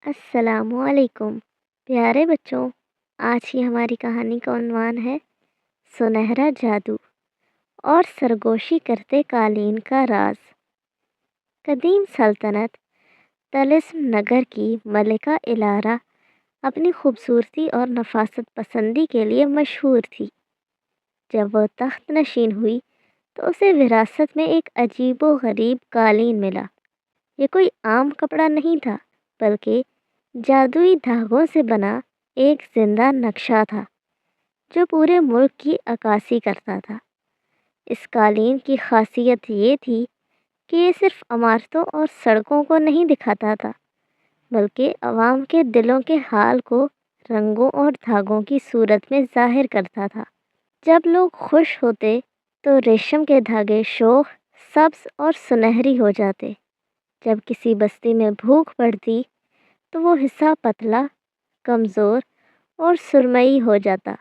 السلام علیکم پیارے بچوں، آج کی ہماری کہانی کا عنوان ہے سنہرا جادو اور سرگوشی کرتے قالین کا راز۔ قدیم سلطنت طلسم نگر کی ملکہ الارا اپنی خوبصورتی اور نفاست پسندی کے لیے مشہور تھی۔ جب وہ تخت نشین ہوئی تو اسے وراثت میں ایک عجیب و غریب قالین ملا۔ یہ کوئی عام کپڑا نہیں تھا، بلکہ جادوئی دھاگوں سے بنا ایک زندہ نقشہ تھا جو پورے ملک کی عکاسی کرتا تھا۔ اس قالین کی خاصیت یہ تھی کہ یہ صرف عمارتوں اور سڑکوں کو نہیں دکھاتا تھا، بلکہ عوام کے دلوں کے حال کو رنگوں اور دھاگوں کی صورت میں ظاہر کرتا تھا۔ جب لوگ خوش ہوتے تو ریشم کے دھاگے شوخ، سبز اور سنہری ہو جاتے۔ جب کسی بستی میں بھوک پڑتی تو وہ حصہ پتلا، کمزور اور سرمئی ہو جاتا۔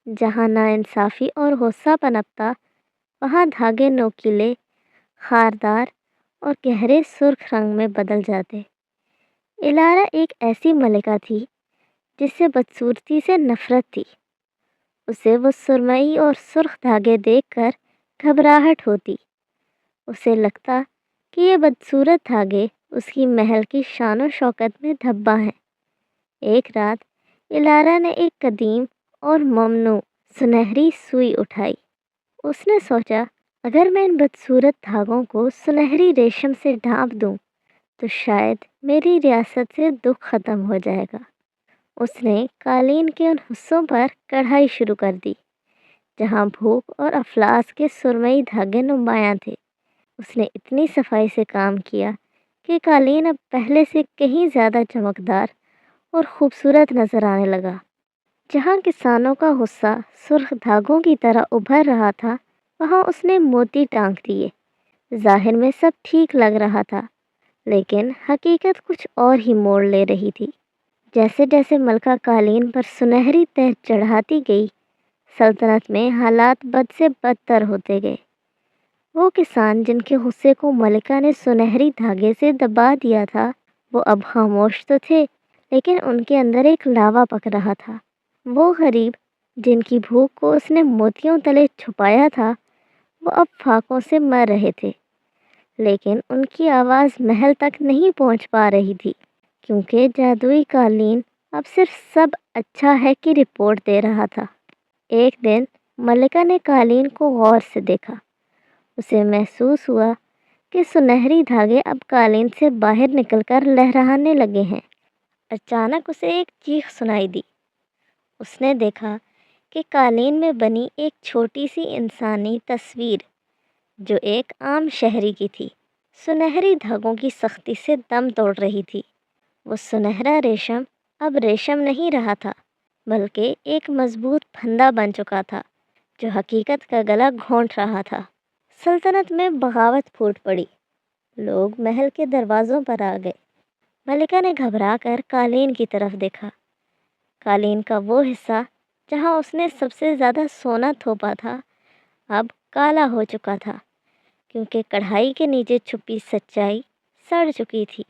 جہاں ناانصافی اور غصہ پنپتا، وہاں دھاگے نوکیلے، خاردار اور گہرے سرخ رنگ میں بدل جاتے۔ الارا ایک ایسی ملکہ تھی جسے بدصورتی سے نفرت تھی۔ اسے وہ سرمئی اور سرخ دھاگے دیکھ کر گھبراہٹ ہوتی۔ اسے لگتا کہ یہ بدصورت دھاگے اس کی محل کی شان و شوکت میں دھبا ہیں۔ ایک رات الارا نے ایک قدیم اور ممنوع سنہری سوئی اٹھائی۔ اس نے سوچا، اگر میں ان بدصورت دھاگوں کو سنہری ریشم سے ڈھانپ دوں تو شاید میری ریاست سے دکھ ختم ہو جائے گا۔ اس نے قالین کے ان حصوں پر کڑھائی شروع کر دی جہاں بھوک اور افلاس کے سرمئی دھاگے نمایاں تھے۔ اس نے اتنی صفائی سے کام کیا کہ قالین اب پہلے سے کہیں زیادہ چمکدار اور خوبصورت نظر آنے لگا۔ جہاں کسانوں کا غصہ سرخ دھاگوں کی طرح ابھر رہا تھا، وہاں اس نے موتی ٹانک دیے۔ ظاہر میں سب ٹھیک لگ رہا تھا، لیکن حقیقت کچھ اور ہی موڑ لے رہی تھی۔ جیسے جیسے ملکہ قالین پر سنہری تہ چڑھاتی گئی، سلطنت میں حالات بد سے بدتر ہوتے گئے۔ وہ کسان جن کے غصے کو ملکہ نے سنہری دھاگے سے دبا دیا تھا، وہ اب خاموش تو تھے، لیکن ان کے اندر ایک لاوا پک رہا تھا۔ وہ غریب جن کی بھوک کو اس نے موتیوں تلے چھپایا تھا، وہ اب فاقوں سے مر رہے تھے، لیکن ان کی آواز محل تک نہیں پہنچ پا رہی تھی، کیونکہ جادوئی قالین اب صرف سب اچھا ہے کی رپورٹ دے رہا تھا۔ ایک دن ملکہ نے قالین کو غور سے دیکھا۔ اسے محسوس ہوا کہ سنہری دھاگے اب قالین سے باہر نکل کر لہرانے لگے ہیں۔ اچانک اسے ایک چیخ سنائی دی۔ اس نے دیکھا کہ قالین میں بنی ایک چھوٹی سی انسانی تصویر جو ایک عام شہری کی تھی، سنہری دھاگوں کی سختی سے دم توڑ رہی تھی۔ وہ سنہرا ریشم اب ریشم نہیں رہا تھا، بلکہ ایک مضبوط پھندا بن چکا تھا جو حقیقت کا گلا گھونٹ رہا تھا۔ سلطنت میں بغاوت پھوٹ پڑی۔ لوگ محل کے دروازوں پر آ گئے۔ ملکہ نے گھبرا کر قالین کی طرف دیکھا۔ قالین کا وہ حصہ جہاں اس نے سب سے زیادہ سونا تھوپا تھا، اب کالا ہو چکا تھا، کیونکہ کڑھائی کے نیچے چھپی سچائی سڑ چکی تھی۔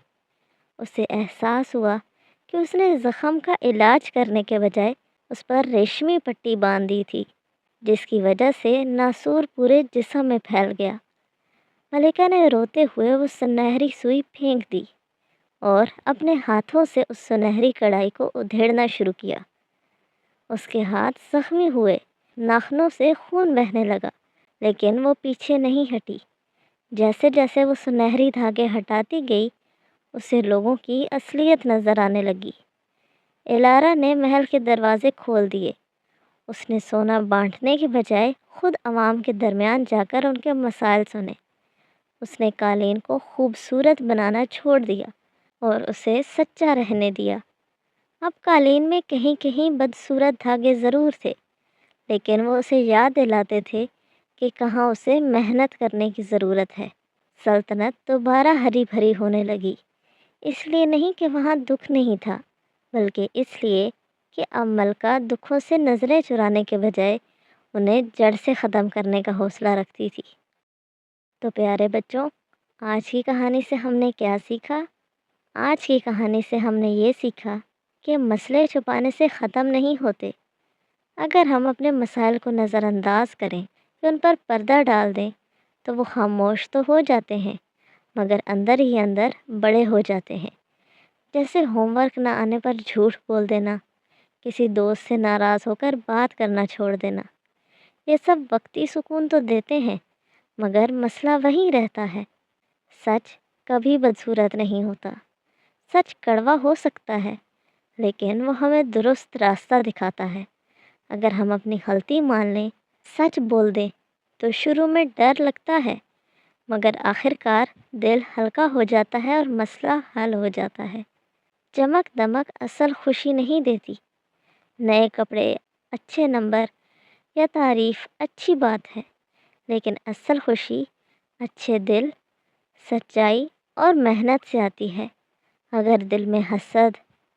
اسے احساس ہوا کہ اس نے زخم کا علاج کرنے کے بجائے اس پر ریشمی پٹی باندھ دی تھی، جس کی وجہ سے ناسور پورے جسم میں پھیل گیا۔ ملکہ نے روتے ہوئے وہ سنہری سوئی پھینک دی اور اپنے ہاتھوں سے اس سنہری کڑھائی کو ادھیڑنا شروع کیا۔ اس کے ہاتھ زخمی ہوئے، ناخنوں سے خون بہنے لگا، لیکن وہ پیچھے نہیں ہٹی۔ جیسے جیسے وہ سنہری دھاگے ہٹاتی گئی، اسے لوگوں کی اصلیت نظر آنے لگی۔ الارا نے محل کے دروازے کھول دیے۔ اس نے سونا بانٹنے کے بجائے خود عوام کے درمیان جا کر ان کے مسائل سنے۔ اس نے قالین کو خوبصورت بنانا چھوڑ دیا اور اسے سچا رہنے دیا۔ اب قالین میں کہیں کہیں بدصورت دھاگے ضرور تھے، لیکن وہ اسے یاد دلاتے تھے کہ کہاں اسے محنت کرنے کی ضرورت ہے۔ سلطنت دوبارہ ہری بھری ہونے لگی، اس لیے نہیں کہ وہاں دکھ نہیں تھا، بلکہ اس لیے کہ اب ملکہ دکھوں سے نظریں چرانے کے بجائے انہیں جڑ سے ختم کرنے کا حوصلہ رکھتی تھی۔ تو پیارے بچوں، آج کی کہانی سے ہم نے کیا سیکھا؟ آج کی کہانی سے ہم نے یہ سیکھا کہ مسئلے چھپانے سے ختم نہیں ہوتے۔ اگر ہم اپنے مسائل کو نظر انداز کریں کہ ان پر پردہ ڈال دیں تو وہ خاموش تو ہو جاتے ہیں مگر اندر ہی اندر بڑے ہو جاتے ہیں۔ جیسے ہوم ورک نہ آنے پر جھوٹ بول دینا، کسی دوست سے ناراض ہو کر بات کرنا چھوڑ دینا۔ یہ سب وقتی سکون تو دیتے ہیں مگر مسئلہ وہیں رہتا ہے۔ سچ کبھی بدصورت نہیں ہوتا۔ سچ کڑوا ہو سکتا ہے لیکن وہ ہمیں درست راستہ دکھاتا ہے۔ اگر ہم اپنی غلطی مان لیں، سچ بول دیں تو شروع میں ڈر لگتا ہے مگر آخر کار دل ہلکا ہو جاتا ہے اور مسئلہ حل ہو جاتا ہے۔ چمک دمک اصل خوشی نہیں دیتی۔ نئے کپڑے، اچھے نمبر یا تعریف اچھی بات ہے لیکن اصل خوشی اچھے دل، سچائی اور محنت سے آتی ہے۔ اگر دل میں حسد،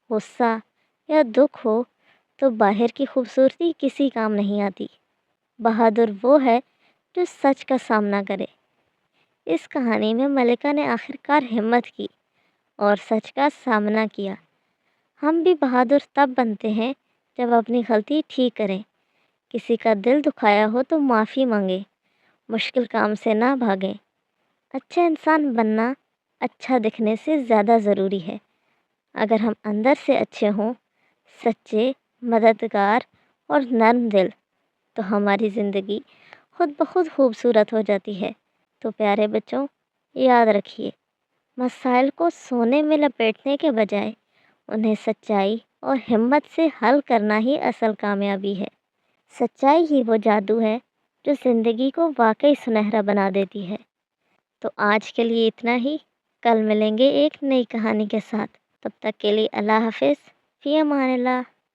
غصہ یا دکھ ہو تو باہر کی خوبصورتی کسی کام نہیں آتی۔ بہادر وہ ہے جو سچ کا سامنا کرے۔ اس کہانی میں ملکہ نے آخر کار ہمت کی اور سچ کا سامنا کیا۔ ہم بھی بہادر تب بنتے ہیں جب اپنی غلطی ٹھیک کریں، کسی کا دل دکھایا ہو تو معافی مانگیں، مشکل کام سے نہ بھاگیں۔ اچھا انسان بننا اچھا دکھنے سے زیادہ ضروری ہے۔ اگر ہم اندر سے اچھے ہوں، سچے، مددگار اور نرم دل، تو ہماری زندگی خود بخود خوبصورت ہو جاتی ہے۔ تو پیارے بچوں، یاد رکھیے، مسائل کو سونے میں لپیٹنے کے بجائے انہیں سچائی اور ہمت سے حل کرنا ہی اصل کامیابی ہے۔ سچائی ہی وہ جادو ہے جو زندگی کو واقعی سنہرا بنا دیتی ہے۔ تو آج کے لیے اتنا ہی، کل ملیں گے ایک نئی کہانی کے ساتھ۔ تب تک کے لیے اللہ حافظ، فی امان اللہ۔